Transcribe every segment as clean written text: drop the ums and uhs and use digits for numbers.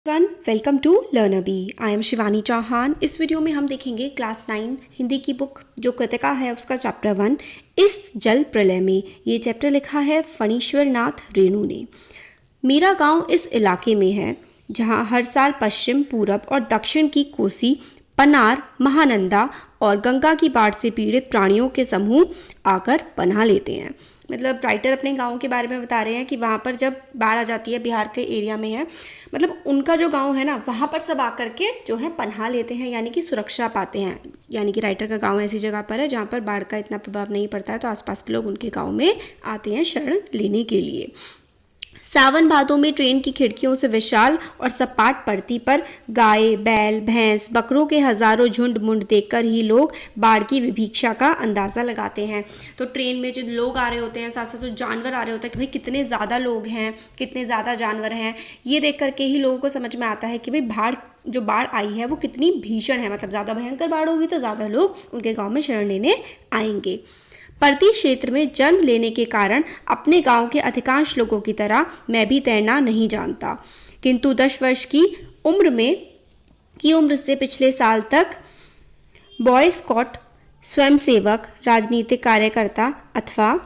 Welcome to learner bee. I am Shivani Chauhan. इस video में हम देखेंगे क्लास 9 हिंदी की बुक जो कृतिका है उसका चैप्टर 1 इस जल प्रलय में। ये चैप्टर लिखा है फणीश्वर नाथ रेणु ने। मेरा गांव इस इलाके में है जहां हर साल पश्चिम, पूरब और दक्षिण की कोसी, पनार, महानंदा और गंगा की बाढ़ से पीड़ित प्राणियों के समूह आकर पनाह लेते हैं। मतलब राइटर अपने गांव के बारे में बता रहे हैं कि वहाँ पर जब बाढ़ आ जाती है, बिहार के एरिया में है, मतलब उनका जो गांव है ना वहाँ पर सब आकर के जो है पनाह लेते हैं, यानी कि सुरक्षा पाते हैं। यानी कि राइटर का गांव ऐसी जगह पर है जहाँ पर बाढ़ का इतना प्रभाव नहीं पड़ता है, तो आसपास के लोग उनके गाँव में आते हैं शरण लेने के लिए। सावन भादों में ट्रेन की खिड़कियों से विशाल और सपाट पड़ती पर गाय, बैल, भैंस, बकरों के हजारों झुंड मुंड देखकर ही लोग बाढ़ की विभीषा का अंदाज़ा लगाते हैं। तो ट्रेन में जो लोग आ रहे होते हैं, साथ साथ जो जानवर आ रहे होते हैं कि भाई कितने ज़्यादा लोग हैं, कितने ज़्यादा जानवर हैं, ये देख करके ही लोगों को समझ में आता है कि भाई जो बाढ़ आई है वो कितनी भीषण है। मतलब ज़्यादा भयंकर बाढ़ होगी तो ज़्यादा लोग उनके गाँव में शरण लेने आएंगे। पर्ती क्षेत्र में जन्म लेने के कारण अपने गांव के अधिकांश लोगों की तरह मैं भी तैरना नहीं जानता, किंतु 10 वर्ष की उम्र से पिछले साल तक बॉय स्काउट, स्वयंसेवक, राजनीतिक कार्यकर्ता अथवा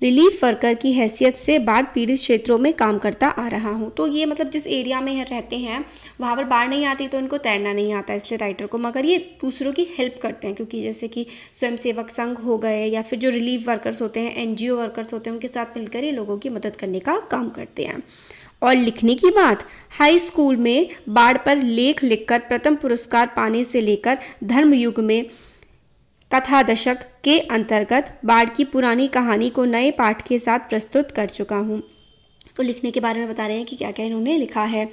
रिलीफ वर्कर की हैसियत से बाढ़ पीड़ित क्षेत्रों में काम करता आ रहा हूँ। तो ये मतलब जिस एरिया में रहते हैं वहाँ पर बाढ़ नहीं आती तो इनको तैरना नहीं आता इसलिए राइटर को, मगर ये दूसरों की हेल्प करते हैं, क्योंकि जैसे कि स्वयंसेवक संघ हो गए या फिर जो रिलीफ वर्कर्स होते हैं, एनजीओ वर्कर्स होते हैं, उनके साथ मिलकर ये लोगों की मदद करने का काम करते हैं। और लिखने की बात, हाई स्कूल में बाढ़ पर लेख लिखकर प्रथम पुरस्कार पाने से लेकर धर्मयुग में कथा दशक के अंतर्गत बाढ़ की पुरानी कहानी को नए पाठ के साथ प्रस्तुत कर चुका हूँ। तो लिखने के बारे में बता रहे हैं कि क्या क्या इन्होंने लिखा है।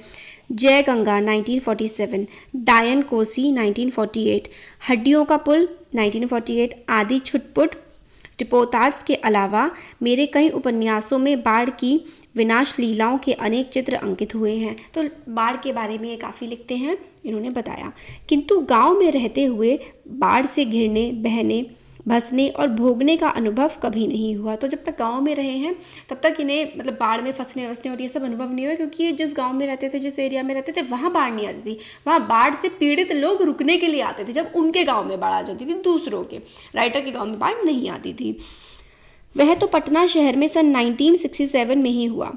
जय गंगा 1947, डायन कोसी 1948, हड्डियों का पुल 1948 आदि छुटपुट रिपोर्टार्स के अलावा मेरे कई उपन्यासों में बाढ़ की विनाश लीलाओं के अनेक चित्र अंकित हुए हैं। तो बाढ़ के बारे में ये काफ़ी लिखते हैं, इन्होंने बताया। किंतु गांव में रहते हुए बाढ़ से घिरने, बहने, भसने और भोगने का अनुभव कभी नहीं हुआ। तो जब तक गांव में रहे हैं तब तक इन्हें मतलब बाढ़ में फंसने वसने और ये सब अनुभव नहीं हुआ, क्योंकि ये जिस गांव में रहते थे, जिस एरिया में रहते थे, वहाँ बाढ़ नहीं आती थी। वहाँ बाढ़ से पीड़ित लोग रुकने के लिए आते थे जब उनके गाँव में बाढ़ आ जाती थी, दूसरों के, राइटर के गाँव में बाढ़ नहीं आती थी। वह तो पटना शहर में सन 1967 में ही हुआ।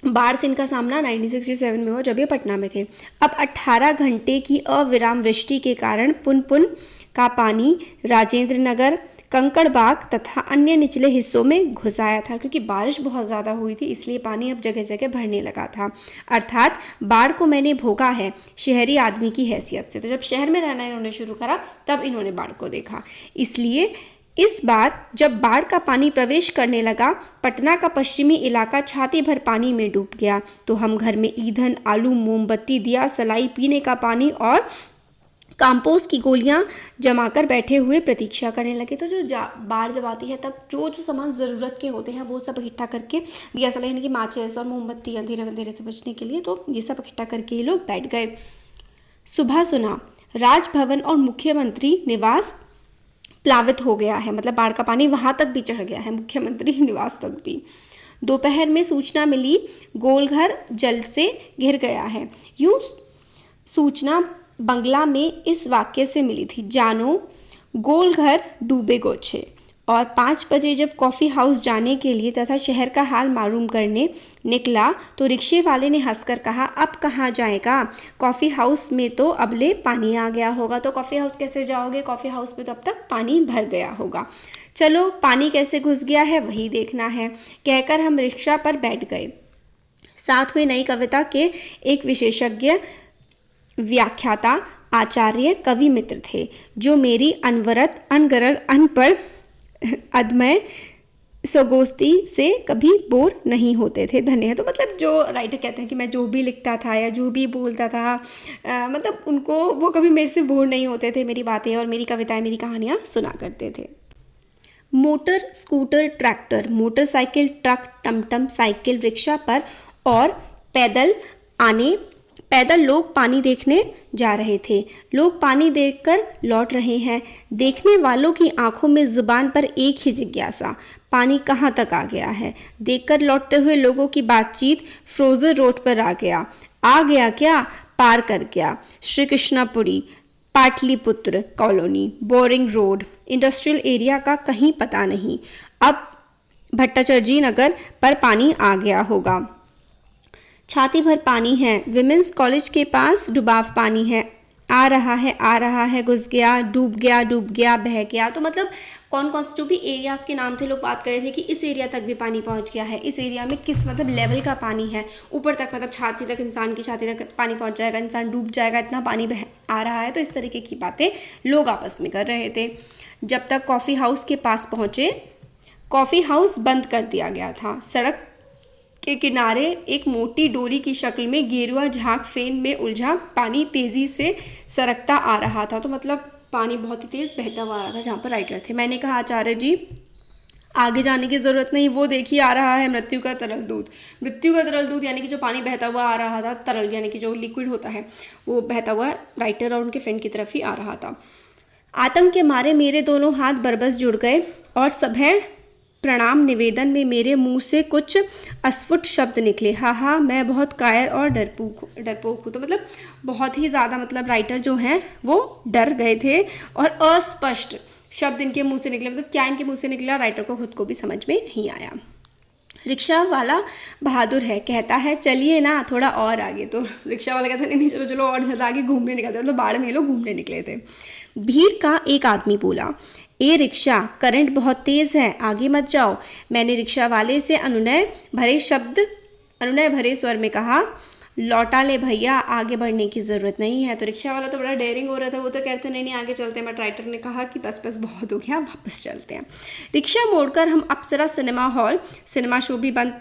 बाढ़ से इनका सामना 1967 में हुआ जब ये पटना में थे। अब 18 घंटे की अविराम वृष्टि के कारण पुन का पानी राजेंद्र नगर, कंकड़बाग तथा अन्य निचले हिस्सों में घुस आया था, क्योंकि बारिश बहुत ज़्यादा हुई थी इसलिए पानी अब जगह जगह भरने लगा था। अर्थात बाढ़ को मैंने भोगा है शहरी आदमी की हैसियत से। तो जब शहर में रहना इन्होंने शुरू करा तब इन्होंने बाढ़ को देखा। इसलिए इस बार जब बाढ़ का पानी प्रवेश करने लगा, पटना का पश्चिमी इलाका छाती भर पानी में डूब गया, तो हम घर में ईंधन, आलू, मोमबत्ती, दिया सलाई, पीने का पानी और कंपोस्ट की गोलियां जमाकर बैठे हुए प्रतीक्षा करने लगे। तो जो बाढ़ जब आती है तब जो सामान ज़रूरत के होते हैं वो सब इकट्ठा करके, दिया सलाई यानी कि माचिस और मोमबत्ती अंधेरे से बचने के लिए, तो ये सब इकट्ठा करके ये लोग बैठ गए। सुबह सुना राजभवन और मुख्यमंत्री निवास प्लावित हो गया है, मतलब बाढ़ का पानी वहां तक भी चढ़ गया है, मुख्यमंत्री निवास तक भी। दोपहर में सूचना मिली गोलघर जल से घिर गया है। यूं सूचना बंगला में इस वाक्य से मिली थी, जानो गोलघर डूबे गोछे। और 5 बजे जब कॉफ़ी हाउस जाने के लिए तथा शहर का हाल मालूम करने निकला तो रिक्शे वाले ने हंसकर कहा, अब कहाँ जाएगा, कॉफ़ी हाउस में तो अबले पानी आ गया होगा। तो कॉफ़ी हाउस कैसे जाओगे, कॉफ़ी हाउस में तो अब तक पानी भर गया होगा। चलो पानी कैसे घुस गया है वही देखना है, कहकर हम रिक्शा पर बैठ गए। साथ में नई कविता के एक विशेषज्ञ व्याख्याता, आचार्य, कवि मित्र थे, जो मेरी अनवरत, अनगरल, अनपढ़, अधमय सगोस्ती से कभी बोर नहीं होते थे। धन्य है। तो मतलब जो राइटर कहते हैं कि मैं जो भी लिखता था या जो भी बोलता था, मतलब उनको वो कभी मेरे से बोर नहीं होते थे, मेरी बातें और मेरी कविताएं, मेरी कहानियाँ सुना करते थे। Motor, scooter, tractor, motorcycle, truck, टमटम, साइकिल, रिक्शा पर और पैदल लोग पानी देखने जा रहे थे। लोग पानी देखकर लौट रहे हैं। देखने वालों की आंखों में जुबान पर एक ही जिज्ञासा, पानी कहाँ तक आ गया है। देखकर लौटते हुए लोगों की बातचीत फ्रोजन रोड पर आ गया। आ गया क्या, पार कर गया। Shri Krishnapuri, Pataliputra colony, boring road, industrial area का कहीं पता नहीं। अब भट्टाचार्य नगर पर पानी आ गया होगा। छाती भर पानी है। विमेंस कॉलेज के पास डुबाव पानी है। आ रहा है, घुस गया, डूब गया, बह गया। तो मतलब कौन कौन से जो भी एरियाज़ के नाम थे, लोग बात कर रहे थे कि इस एरिया तक भी पानी पहुंच गया है, इस एरिया में किस मतलब लेवल का पानी है, ऊपर तक मतलब छाती तक, इंसान की छाती तक पानी पहुंच जाएगा, इंसान डूब जाएगा, इतना पानी बह आ रहा है। तो इस तरीके की बातें लोग आपस में कर रहे थे। जब तक कॉफ़ी हाउस के पास पहुँचे, कॉफ़ी हाउस बंद कर दिया गया था। सड़क के किनारे एक मोटी डोरी की शक्ल में गेरुआ झाग फेन में उलझा पानी तेज़ी से सरकता आ रहा था। तो मतलब पानी बहुत ही तेज़ बहता हुआ आ रहा था जहाँ पर राइटर थे। मैंने कहा आचार्य जी आगे जाने की ज़रूरत नहीं, वो देखिए आ रहा है मृत्यु का तरल दूध। मृत्यु का तरल दूध यानी कि जो पानी बहता हुआ आ रहा था, तरल यानी कि जो लिक्विड होता है, वो बहता हुआ राइटर और उनके फ्रेंड की तरफ ही आ रहा था। आतंक के मारे मेरे दोनों हाथ बरबस जुड़ गए और सभय प्रणाम निवेदन में मेरे मुंह से कुछ अस्फुट शब्द निकले। हाँ, मैं बहुत कायर और डरपोक हूँ। तो मतलब बहुत ही ज़्यादा मतलब राइटर जो हैं वो डर गए थे और अस्पष्ट शब्द इनके मुंह से निकले। मतलब क्या इनके मुंह से निकला, राइटर को खुद को भी समझ में नहीं आया। रिक्शा वाला बहादुर है, कहता है चलिए ना थोड़ा और आगे। तो रिक्शा वाला कहता है नहीं चलो चलो और ज़्यादा आगे घूमने निकलते। मतलब बाढ़ में लोग घूमने निकले थे। भीड़ का एक आदमी बोला, ए रिक्शा, करंट बहुत तेज़ है, आगे मत जाओ। मैंने रिक्शा वाले से अनुनय भरे स्वर में कहा, लौटा ले भैया, आगे बढ़ने की ज़रूरत नहीं है। तो रिक्शा वाला तो बड़ा डेयरिंग हो रहा था, वो तो कहते नहीं आगे चलते हैं। बट राइटर ने कहा कि बस बहुत हो गया, वापस चलते हैं। रिक्शा मोड़कर हम अप्सरा सिनेमा हॉल, सिनेमा शो भी बंद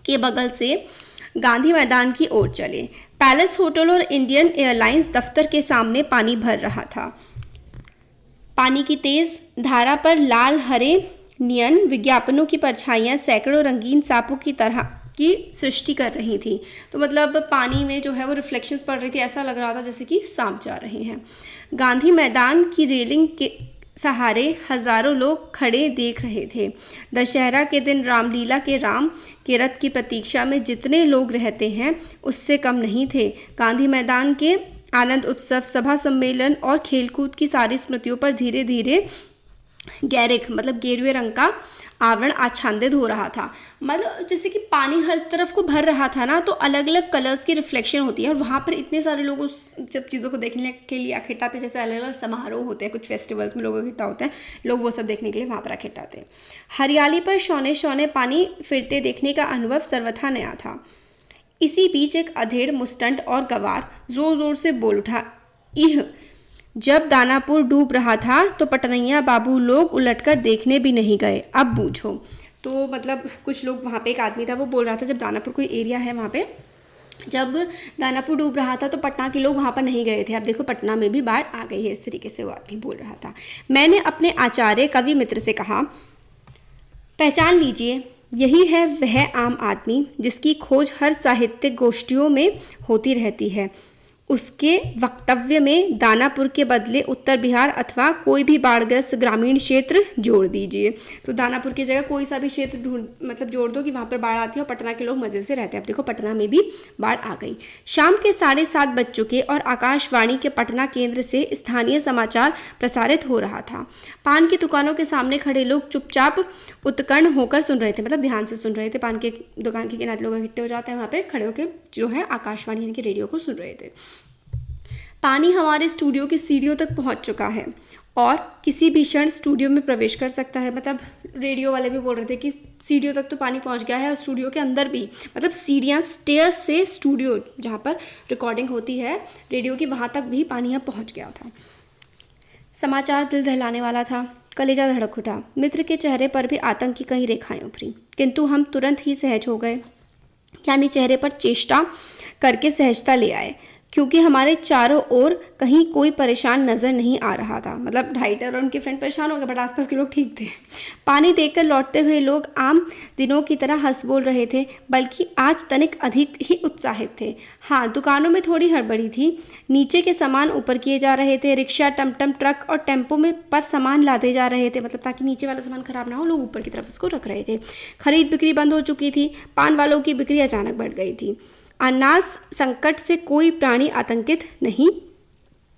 के बगल से गांधी मैदान की ओर चले। पैलेस होटल और इंडियन एयरलाइंस दफ्तर के सामने पानी भर रहा था। पानी की तेज धारा पर लाल हरे नियन विज्ञापनों की परछाइयाँ सैकड़ों रंगीन सांपों की तरह की सृष्टि कर रही थी। तो मतलब पानी में जो है वो रिफ्लेक्शंस पड़ रही थी, ऐसा लग रहा था जैसे कि सांप जा रहे हैं। गांधी मैदान की रेलिंग के सहारे हजारों लोग खड़े देख रहे थे। दशहरा के दिन रामलीला के राम के रथ की प्रतीक्षा में जितने लोग रहते हैं उससे कम नहीं थे। गांधी मैदान के आनंद उत्सव, सभा सम्मेलन और खेलकूद की सारी स्मृतियों पर धीरे धीरे गैरिक मतलब गेरुए रंग का आवरण आच्छादित हो रहा था। मतलब जैसे कि पानी हर तरफ को भर रहा था ना, तो अलग अलग कलर्स की रिफ्लेक्शन होती है और वहाँ पर इतने सारे लोग उस जब चीज़ों को देखने के लिए इकट्ठा आते, जैसे अलग अलग समारोह होते हैं, कुछ फेस्टिवल्स में लोग इकट्ठा होते हैं, लोग वो सब देखने के लिए वहाँ पर इकट्ठा आते हैं। हरियाली पर शौने शौने पानी फिरते देखने का अनुभव सर्वथा नया था। इसी बीच एक अधेड़, मुस्टंड और गवार जोर जोर से बोल उठा, इह! जब दानापुर डूब रहा था तो पटनैया बाबू लोग उलटकर देखने भी नहीं गए, अब बूझो। तो मतलब कुछ लोग वहाँ पे, एक आदमी था वो बोल रहा था जब दानापुर कोई एरिया है वहाँ पे, जब दानापुर डूब रहा था तो पटना के लोग वहाँ पर नहीं गए थे, अब देखो पटना में भी बाढ़ आ गई है। इस तरीके से वो आदमी बोल रहा था। मैंने अपने आचार्य कवि मित्र से कहा, पहचान लीजिए, यही है वह आम आदमी जिसकी खोज हर साहित्यिक गोष्ठियों में होती रहती है। उसके वक्तव्य में दानापुर के बदले उत्तर बिहार अथवा कोई भी बाढ़ग्रस्त ग्रामीण क्षेत्र जोड़ दीजिए। तो दानापुर की जगह कोई सा भी क्षेत्र मतलब जोड़ दो कि वहाँ पर बाढ़ आती है और पटना के लोग मज़े से रहते हैं। अब देखो पटना में भी बाढ़ आ गई। शाम के 7:30 बज चुके और आकाशवाणी के पटना केंद्र से स्थानीय समाचार प्रसारित हो रहा था। पान की दुकानों के सामने खड़े लोग चुपचाप उत्कर्ण होकर सुन रहे थे, मतलब ध्यान से सुन रहे थे। पान के दुकान के किनारे लोग इकट्ठे हो जाते हैं, वहाँ पे खड़े होकर जो है आकाशवाणी यानी कि रेडियो को सुन रहे थे। पानी हमारे स्टूडियो की सीढ़ियों तक पहुंच चुका है और किसी भी क्षण स्टूडियो में प्रवेश कर सकता है। मतलब रेडियो वाले भी बोल रहे थे कि सीढ़ियों तक तो पानी पहुंच गया है और स्टूडियो के अंदर भी, मतलब सीढ़ियाँ स्टेयर्स से स्टूडियो जहाँ पर रिकॉर्डिंग होती है रेडियो की, वहाँ तक भी पानी यहाँ पहुँच गया था। समाचार दिल दहलाने वाला था। कलेजा धड़क उठा। मित्र के चेहरे पर भी आतंक की कई रेखाएं उभरी, किंतु हम तुरंत ही सहज हो गए, यानी चेहरे पर चेष्टा करके सहजता ले आए, क्योंकि हमारे चारों ओर कहीं कोई परेशान नज़र नहीं आ रहा था। मतलब राइटर और उनके फ्रेंड परेशान हो गए, बट आसपास के लोग ठीक थे। पानी देखकर लौटते हुए लोग आम दिनों की तरह हंस बोल रहे थे, बल्कि आज तनिक अधिक ही उत्साहित थे। हाँ, दुकानों में थोड़ी हड़बड़ी थी। नीचे के सामान ऊपर किए जा रहे थे। रिक्शा, टमटम, ट्रक और टेम्पो में पर सामान लादे जा रहे थे, मतलब ताकि नीचे वाला सामान खराब ना हो, लोग ऊपर की तरफ उसको रख रहे थे। खरीद बिक्री बंद हो चुकी थी। पान वालों की बिक्री अचानक बढ़ गई थी। अनास संकट से कोई प्राणी आतंकित नहीं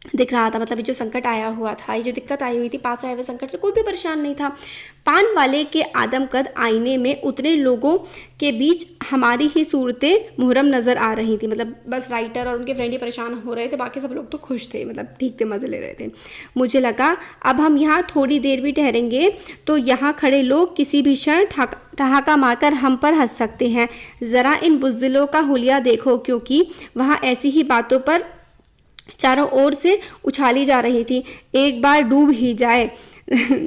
दिख रहा था। मतलब ये जो संकट आया हुआ था, ये जो दिक्कत आई हुई थी, पास आए हुए संकट से कोई भी परेशान नहीं था। पान वाले के आदमकद आईने में उतरे लोगों के बीच हमारी ही सूरतें मुहर्रम नज़र आ रही थी। मतलब बस राइटर और उनके फ्रेंड ही परेशान हो रहे थे, बाकी सब लोग तो खुश थे, मतलब ठीक थे, मज़े ले रहे थे। मुझे लगा अब हम यहाँ थोड़ी देर भी ठहरेंगे तो यहाँ खड़े लोग किसी भी क्षण ठहाका मारकर हम पर हंस सकते हैं। ज़रा इन बुज़दिलों का हुलिया देखो, क्योंकि वहाँ ऐसी ही बातों पर चारों ओर से उछाली जा रही थी। एक बार डूब ही जाए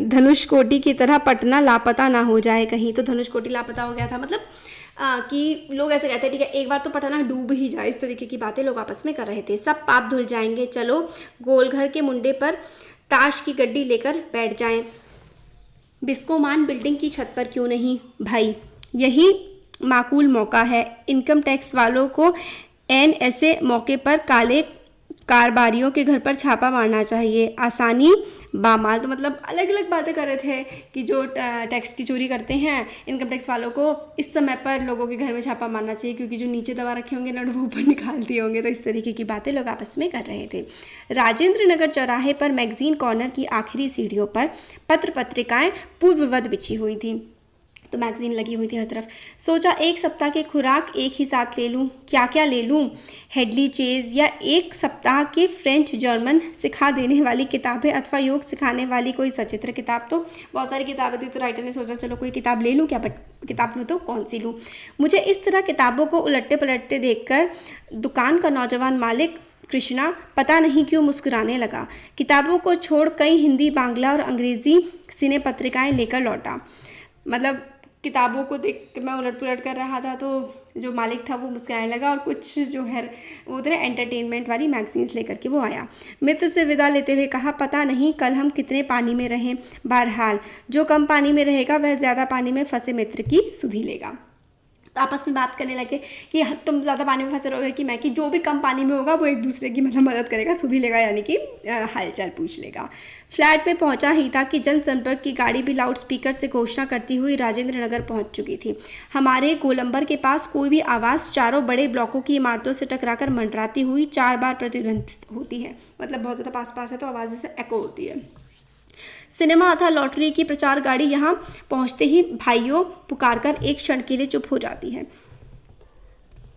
धनुषकोटि की तरह पटना लापता ना हो जाए कहीं। तो धनुषकोटि लापता हो गया था, मतलब कि लोग ऐसे कहते हैं ठीक है एक बार तो पटना डूब ही जाए, इस तरीके की बातें लोग आपस में कर रहे थे। सब पाप धुल जाएंगे, चलो गोलघर के मुंडे पर ताश की गड्डी लेकर बैठ जाएं। बिस्कोमान बिल्डिंग की छत पर क्यों नहीं भाई, यही माकूल मौका है। इनकम टैक्स वालों को एन ऐसे मौके पर काले कारोबारियों के घर पर छापा मारना चाहिए। आसानी बामाल। तो मतलब अलग अलग बातें कर रहे थे कि जो टैक्स की चोरी करते हैं इनकम टैक्स वालों को इस समय पर लोगों के घर में छापा मारना चाहिए, क्योंकि जो नीचे दबा रखे होंगे ना वो ऊपर निकाल दिए होंगे। तो इस तरीके की बातें लोग आपस में कर रहे थे। राजेंद्र नगर चौराहे पर मैगजीन कॉर्नर की आखिरी सीढ़ियों पर पत्र पत्रिकाएं पूर्ववत बिछी हुई थी, तो मैगज़ीन लगी हुई थी हर तरफ। सोचा एक सप्ताह की खुराक एक ही साथ ले लूँ। क्या क्या ले लूँ? हेडली चेज या एक सप्ताह की फ्रेंच जर्मन सिखा देने वाली किताबें अथवा योग सिखाने वाली कोई सचित्र किताब। तो बहुत सारी किताबें थी, तो राइटर ने सोचा चलो कोई किताब ले लूँ क्या, बट किताब लूँ तो कौन सी लूँ। मुझे इस तरह किताबों को उलटते पलटते देखकर दुकान का नौजवान मालिक कृष्णा पता नहीं क्यों मुस्कुराने लगा। किताबों को छोड़ कई हिंदी, बांग्ला और अंग्रेज़ी सिने पत्रिकाएँ लेकर लौटा। मतलब किताबों को देख के मैं उलट पुलट कर रहा था, तो जो मालिक था वो मुस्कुराने लगा और कुछ जो है वो उधर एंटरटेनमेंट वाली मैगजीन्स लेकर के वो आया। मित्र से विदा लेते हुए कहा पता नहीं कल हम कितने पानी में रहें। बहरहाल जो कम पानी में रहेगा वह ज़्यादा पानी में फंसे मित्र की सुधि लेगा। तो आपस में बात करने लगे कि तुम ज़्यादा पानी में फंसे रहोगे कि मैं, कि जो भी कम पानी में होगा वो एक दूसरे की मतलब मदद करेगा, सुधी लेगा, यानी कि हालचाल पूछ लेगा। फ्लैट में पहुंचा ही था कि जनसंपर्क की गाड़ी भी लाउड स्पीकर से घोषणा करती हुई राजेंद्र नगर पहुंच चुकी थी। हमारे गोलंबर के पास कोई भी आवाज़ चारों बड़े ब्लॉकों की इमारतों से टकराकर मंडराती हुई 4 बार प्रतिध्वनित होती है। मतलब बहुत ज़्यादा पास पास है तो आवाज़ जैसे एको होती है। सिनेमा अथा लॉटरी की प्रचार गाड़ी यहाँ पहुँचते ही भाइयों पुकारकर एक क्षण के लिए चुप हो जाती है।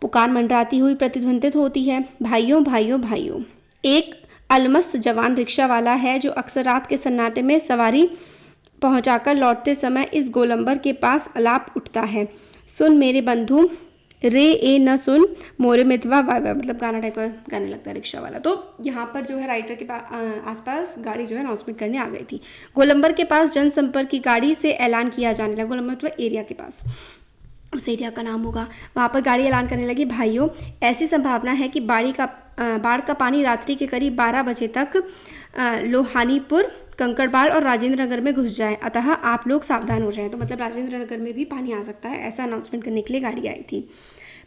पुकार मंडराती हुई प्रतिध्वनित होती है, भाइयों भाइयों भाइयों। एक अलमस्त जवान रिक्शा वाला है जो अक्सर रात के सन्नाटे में सवारी पहुंचाकर लौटते समय इस गोलंबर के पास अलाप उठता है, सुन मेरे बंधु रे ए न सुन मोरे मितवा वाह वाह। मतलब गाना टाइप का गाने लगता है रिक्शा वाला। तो यहाँ पर जो है राइटर के आसपास गाड़ी जो है अनाउंसमेंट करने आ गई थी। गोलंबर के पास जनसंपर्क की गाड़ी से ऐलान किया जाने लगा। गोलंबर तो एरिया के पास, उस एरिया का नाम होगा। वहाँ पर गाड़ी ऐलान करने लगी, भाइयों ऐसी संभावना है कि बाढ़ का पानी रात्रि के करीब 12 बजे तक लोहानीपुर, कंकड़बाग और राजेंद्र नगर में घुस जाए, अतः आप लोग सावधान हो जाएं। तो मतलब राजेंद्र नगर में भी पानी आ सकता है, ऐसा अनाउंसमेंट करने के लिए गाड़ी आई थी।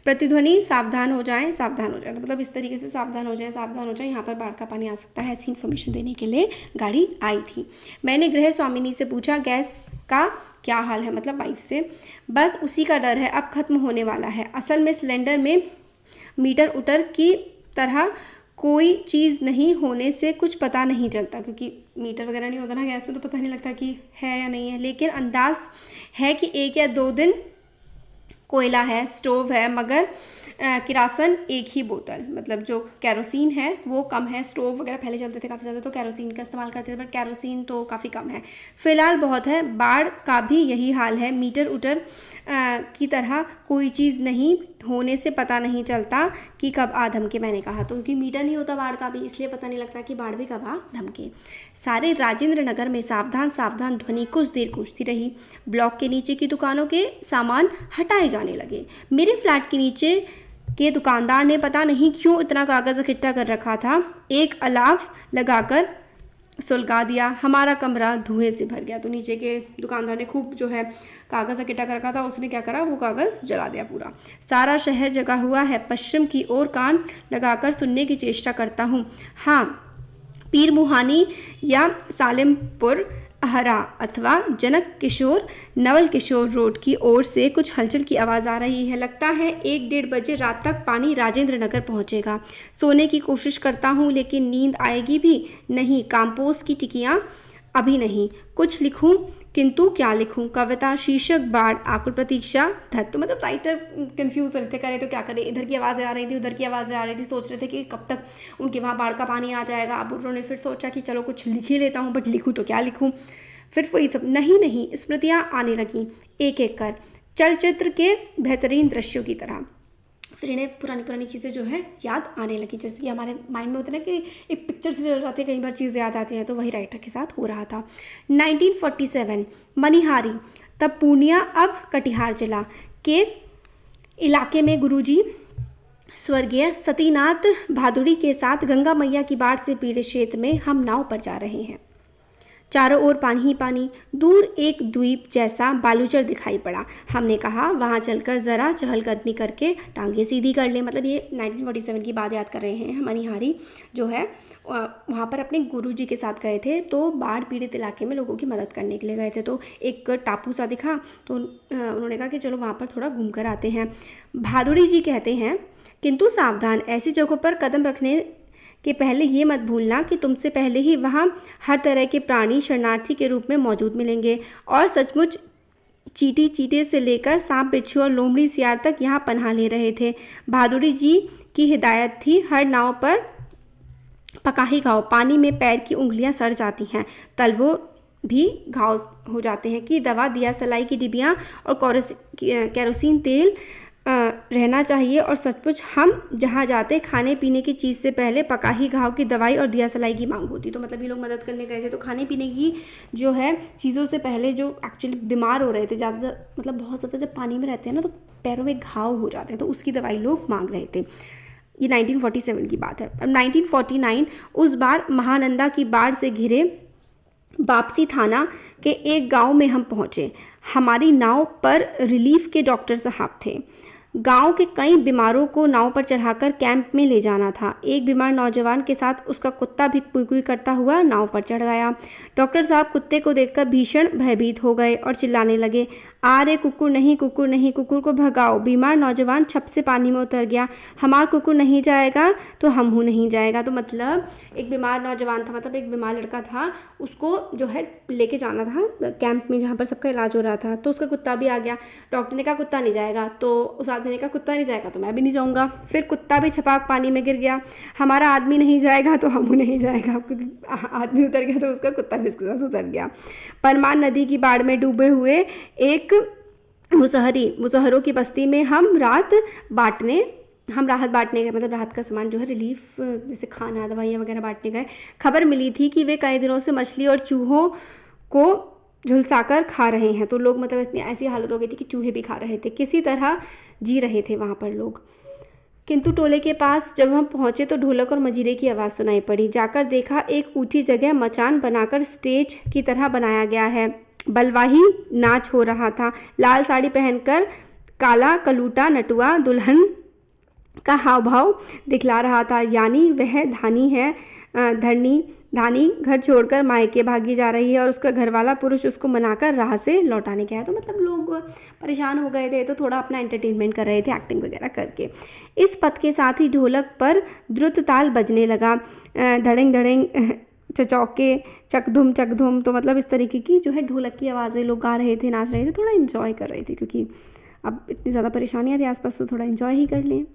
प्रतिध्वनि सावधान हो जाएं, सावधान हो जाएं। तो मतलब इस तरीके से सावधान हो जाएं, सावधान हो जाएं, यहाँ पर बाढ़ का पानी आ सकता है, ऐसी इन्फॉर्मेशन देने के लिए गाड़ी आई थी। मैंने गृह स्वामिनी से पूछा गैस का क्या हाल है, मतलब वाइफ से। बस उसी का डर है, अब खत्म होने वाला है। असल में सिलेंडर में मीटर उटर की तरह कोई चीज़ नहीं होने से कुछ पता नहीं चलता, क्योंकि मीटर वगैरह नहीं होता ना गैस में, तो पता नहीं लगता कि है या नहीं है। लेकिन अंदाज है कि 1 या 2 दिन कोयला है, स्टोव है, मगर किरासन एक ही बोतल। मतलब जो कैरोसिन है वो कम है। स्टोव वगैरह पहले चलते थे काफ़ी ज़्यादा, तो कैरोसिन का इस्तेमाल करते थे, बट कैरोसिन तो काफ़ी कम है। फ़िलहाल बहुत है। बाढ़ का भी यही हाल है, मीटर उटर की तरह कोई चीज़ नहीं होने से पता नहीं चलता कि कब आ धमके। मैंने कहा तो क्योंकि मीटर नहीं होता बाढ़ का भी, इसलिए पता नहीं लगता कि बाढ़ भी कब आ धमके। सारे राजेंद्र नगर में सावधान सावधान ध्वनि कुछ देर गूंजती रही। ब्लॉक के नीचे की दुकानों के सामान हटाए जाने लगे। मेरे फ्लैट के नीचे के दुकानदार ने पता नहीं क्यों इतना कागज़ इकट्ठा कर रखा था, एक अलाव लगाकर सुलगा दिया। हमारा कमरा धुएं से भर गया। तो नीचे के दुकानदार ने खूब जो है कागज़ इकट्ठा कर रखा था, उसने क्या करा, वो कागज़ जला दिया पूरा। सारा शहर जगा हुआ है। पश्चिम की ओर कान लगाकर सुनने की चेष्टा करता हूँ। हाँ, पीर मुहानी या सालिमपुर अहरा अथवा जनक किशोर नवल किशोर रोड की ओर से कुछ हलचल की आवाज़ आ रही है। लगता है 1-1:30 बजे रात तक पानी राजेंद्र नगर पहुंचेगा। सोने की कोशिश करता हूं लेकिन नींद आएगी भी नहीं। कंपोस्ट की टिकियां अभी नहीं। कुछ लिखूं किंतु क्या लिखूं? कविता शीर्षक बाढ़ आकुल प्रतीक्षा धत। तो मतलब राइटर कंफ्यूज रहे थे, करे तो क्या करें, इधर की आवाज़ें आ रही थी, उधर की आवाज़ें आ रही थी, सोच रहे थे कि कब तक उनके वहाँ बाढ़ का पानी आ जाएगा। अब उन्होंने फिर सोचा कि चलो कुछ लिख ही लेता हूँ, बट लिखूँ तो क्या लिखूँ। फिर वही सब नहीं स्मृतियाँ आने लगी एक एक कर, चलचित्र के बेहतरीन दृश्यों की तरह। फिर इन्हें पुरानी पुरानी चीज़ें जो है याद आने लगी, जैसे कि हमारे माइंड में होता है ना कि एक पिक्चर से चल जाती है, कई बार चीज़ें याद आती हैं, तो वही राइटर के साथ हो रहा था। 1947 मनिहारी, तब पूर्णिया अब कटिहार जिला के इलाके में गुरुजी स्वर्गीय सतीनाथ भादुड़ी के साथ गंगा मैया की बाढ़ से पीड़ित क्षेत्र में हम नाव पर जा रहे हैं। चारों ओर पानी ही पानी, दूर एक द्वीप जैसा बालूचर दिखाई पड़ा। हमने कहा वहाँ चलकर ज़रा चहलकदमी करके टांगे सीधी कर लें। मतलब ये 1947 की बात याद कर रहे हैं। मनिहारी जो है वहाँ पर अपने गुरुजी के साथ गए थे, तो बाढ़ पीड़ित इलाके में लोगों की मदद करने के लिए गए थे। तो एक टापू सा दिखा तो उन्होंने कहा कि चलो वहाँ पर थोड़ा घूम कर आते हैं। भादुड़ी जी कहते हैं, किंतु सावधान, ऐसी जगहों पर कदम रखने कि पहले ये मत भूलना कि तुमसे पहले ही वहाँ हर तरह के प्राणी शरणार्थी के रूप में मौजूद मिलेंगे, और सचमुच चींटी से लेकर सांप बिच्छू और लोमड़ी सियार तक यहाँ पनाह ले रहे थे। भादुड़ी जी की हिदायत थी, हर नाव पर पकाही घाव, पानी में पैर की उंगलियाँ सड़ जाती हैं, तलवों भी घाव हो जाते हैं, कि दवा दिया सलाई की डिबियाँ और केरोसिन तेल रहना चाहिए, और सचमुच हम जहाँ जाते खाने पीने की चीज़ से पहले पकाही घाव की दवाई और दिया सलाई की मांग होती। तो मतलब ये लोग मदद करने गए थे, तो खाने पीने की जो है चीज़ों से पहले जो एक्चुअली बीमार हो रहे थे ज़्यादा, मतलब बहुत ज़्यादा जब पानी में रहते हैं ना तो पैरों में घाव हो जाते हैं, तो उसकी दवाई लोग मांग रहे थे। ये 1947 की बात है। अब 1949 उस बार महानंदा की बाढ़ से घिरे वापसी थाना के एक गांव में हम पहुंचे। हमारी नाव पर रिलीफ के डॉक्टर साहब थे। गांव के कई बीमारों को नाव पर चढ़ाकर कैंप में ले जाना था। एक बीमार नौजवान के साथ उसका कुत्ता भी कुई कुई करता हुआ नाव पर चढ़ गया। डॉक्टर साहब कुत्ते को देखकर भीषण भयभीत हो गए और चिल्लाने लगे, आ रे कुकुर नहीं, कुकुर नहीं, कुकुर को भगाओ। बीमार नौजवान छप से पानी में उतर गया। हमारा कुकुर नहीं जाएगा तो हम हूँ नहीं जाएगा। तो मतलब एक बीमार नौजवान था, मतलब एक बीमार लड़का था, उसको जो है लेके जाना था कैंप में जहाँ पर सबका इलाज हो रहा था, तो उसका कुत्ता भी आ गया। डॉक्टर ने कहा कुत्ता नहीं जाएगा, तो उस आदमी ने कहा कुत्ता नहीं जाएगा तो मैं भी नहीं जाऊँगा। फिर कुत्ता भी छपाक पानी में गिर गया। हमारा आदमी नहीं जाएगा तो हम नहीं जाएगा, क्योंकि आदमी उतर गया तो उसका कुत्ता भी उसके साथ उतर गया। परमान नदी की बाढ़ में डूबे हुए एक मुसहरों की बस्ती में हम राहत बांटने गए, मतलब राहत का सामान जो है रिलीफ जैसे खाना दवाइयाँ वगैरह बांटने गए। खबर मिली थी कि वे कई दिनों से मछली और चूहों को झुलसाकर खा रहे हैं। तो लोग मतलब इतनी ऐसी हालत हो गई थी कि चूहे भी खा रहे थे, किसी तरह जी रहे थे वहाँ पर लोग। किंतु टोले के पास जब हम पहुँचे तो ढोलक और मजीरे की आवाज़ सुनाई पड़ी। जाकर देखा एक ऊंची जगह मचान बनाकर स्टेज की तरह बनाया गया है। बलवाही नाच हो रहा था। लाल साड़ी पहनकर काला कलूटा नटुआ दुल्हन का हाव भाव दिखला रहा था, यानी वह धानी घर छोड़कर मायके भागी जा रही है और उसका घरवाला पुरुष उसको मनाकर राह से लौटाने गया है। तो मतलब लोग परेशान हो गए थे, तो थोड़ा अपना एंटरटेनमेंट कर रहे थे एक्टिंग वगैरह करके। इस पद के साथ ही ढोलक पर द्रुत ताल बजने लगा, धड़ेंग धड़ेंग चचौके चकधुम चकधुम। तो मतलब इस तरीके की जो है ढोलक की आवाज़ें लोग गा रहे थे, नाच रहे थे, थोड़ा इन्जॉय कर रहे थे, क्योंकि अब इतनी ज़्यादा परेशानियाँ थी आसपास, तो थोड़ा इन्जॉय ही कर लें।